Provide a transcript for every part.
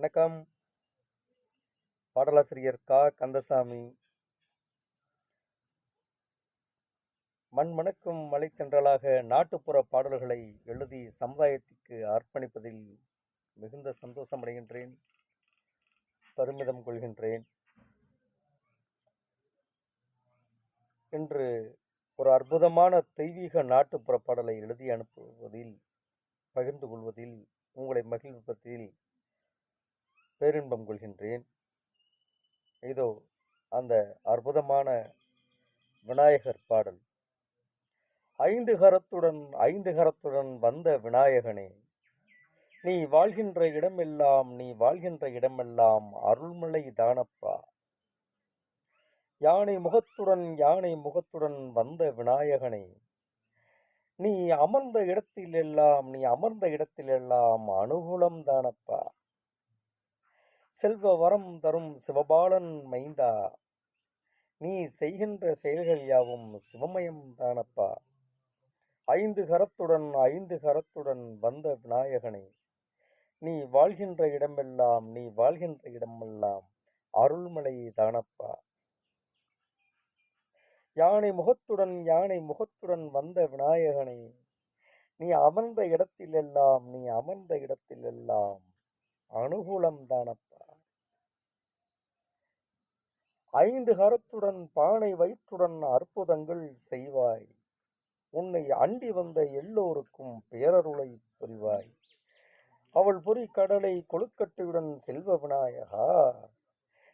வணக்கம். பாடலாசிரியர் கந்தசாமி. மண்மணக்கும் மலைத்தென்றலாக நாட்டுப்புற பாடல்களை எழுதி சமுதாயத்திற்கு அர்ப்பணிப்பதில் மிகுந்த சந்தோஷமடைகின்றேன், பெருமிதம் கொள்கின்றேன். இன்று ஒரு அற்புதமான தெய்வீக நாட்டுப்புற பாடலை எழுதி அனுப்புவதில், பகிர்ந்து கொள்வதில், உங்களை மகிழ்விப்பதில் பேரின்பம் கொள்கின்றேன். இதோ அந்த அற்புதமான விநாயகர் பாடல். ஐந்து கரத்துடன் வந்த விநாயகனே, நீ வாழ்கின்ற இடமெல்லாம் அருள்மலை தானப்பா. யானை முகத்துடன் வந்த விநாயகனே, நீ அமர்ந்த இடத்திலெல்லாம் அனுகூலம் தானப்பா. செல்வ வரம் தரும் சிவபாலன் மைந்தா, நீ செய்கின்ற செயல்கள் யாவும் சிவமயம் தானப்பா. ஐந்து கரத்துடன் வந்த விநாயகனே, நீ வாழ்கின்ற இடமெல்லாம் அருள்மலை தானப்பா. யானை முகத்துடன் வந்த விநாயகனே, நீ அமர்ந்த இடத்திலெல்லாம் அனுகூலம் தானப்பா. ஐந்து கரத்துடன் பானை வயிற்றுடன் அற்புதங்கள் செய்வாய். உன்னை அண்டி வந்த எல்லோருக்கும் பேரருளை புரிவாய். அவள் பொறி கடலை கொழுக்கட்டையுடன் செல்வ விநாயகா,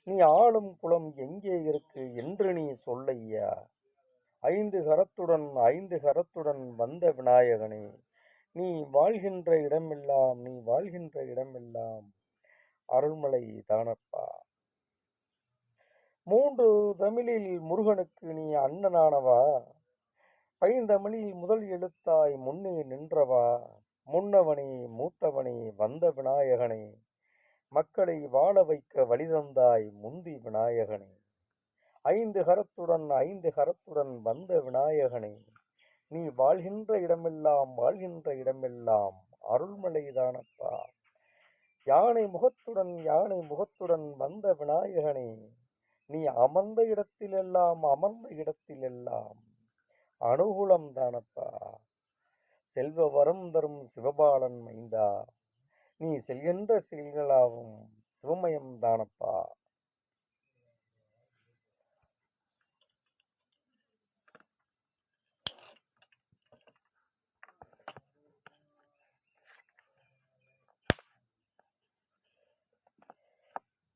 நீ ஆளும் குளம் எங்கே இருக்கு என்று நீ சொல்லையா. ஐந்து கரத்துடன் வந்த விநாயகனே, நீ வாழ்கின்ற இடமெல்லாம் அருள்மலை தானப்பா. மூன்று தமிழில் முருகனுக்கு நீ அண்ணனானவா. பைந்தமிழில் முதல் எழுத்தாய் முன்னே நின்றவா. முன்னவனே மூத்தவனே வந்த விநாயகனே, மக்களை வாழ வைக்க வழிதந்தாய் முந்தி விநாயகனே. ஐந்து கரத்துடன் வந்த விநாயகனே, நீ வாழ்கின்ற இடமெல்லாம் அருள்மலை தானப்பா. யானை முகத்துடன் வந்த விநாயகனே, நீ அமர்ந்த இடத்திலெல்லாம் அனுகூலம் தானப்பா. செல்வ வரம் தரும் சிவபாலன் மைந்தா, நீ செல்கின்ற செயல்களாவும் சிவமயம் தானப்பா.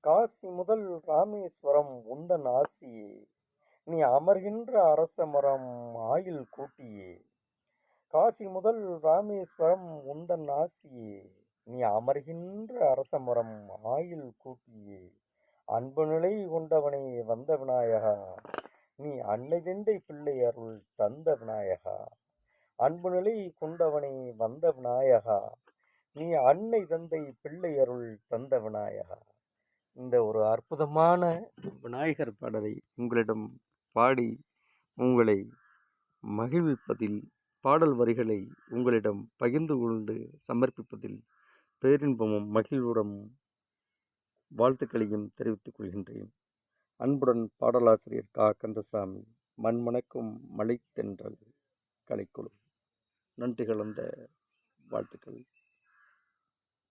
காசி முதல் ராமேஸ்வரம் உந்தன் ஆசியே, நீ அமர்கின்ற அரச மரம் ஆயுள் கூட்டியே. காசி முதல் ராமேஸ்வரம் உந்தன் ஆசியே, நீ அமர்கின்ற அரச மரம் ஆயுள் கூட்டியே. அன்பு நிலை கொண்டவனே வந்த விநாயகா, நீ அன்னை தந்தை பிள்ளை அருள் தந்த விநாயகா. அன்பு நிலை கொண்டவனே வந்த விநாயகா, நீ அன்னை தந்தை பிள்ளை அருள் தந்த விநாயகா. இந்த ஒரு அற்புதமான விநாயகர் பாடலை உங்களிடம் பாடி உங்களை மகிழ்விப்பதில், பாடல் வரிகளை உங்களிடம் பகிர்ந்து கொண்டு சமர்ப்பிப்பதில் பேரின்பமும் மகிழ்வுடன் வாழ்த்துக்களையும் தெரிவித்துக் கொள்கின்றேன். அன்புடன் பாடலாசிரியர் கந்தசாமி, மண்மணக்கும் மலைத்தென்றல் கலைக்குழு. நன்றி கலந்த வாழ்த்துக்கள்.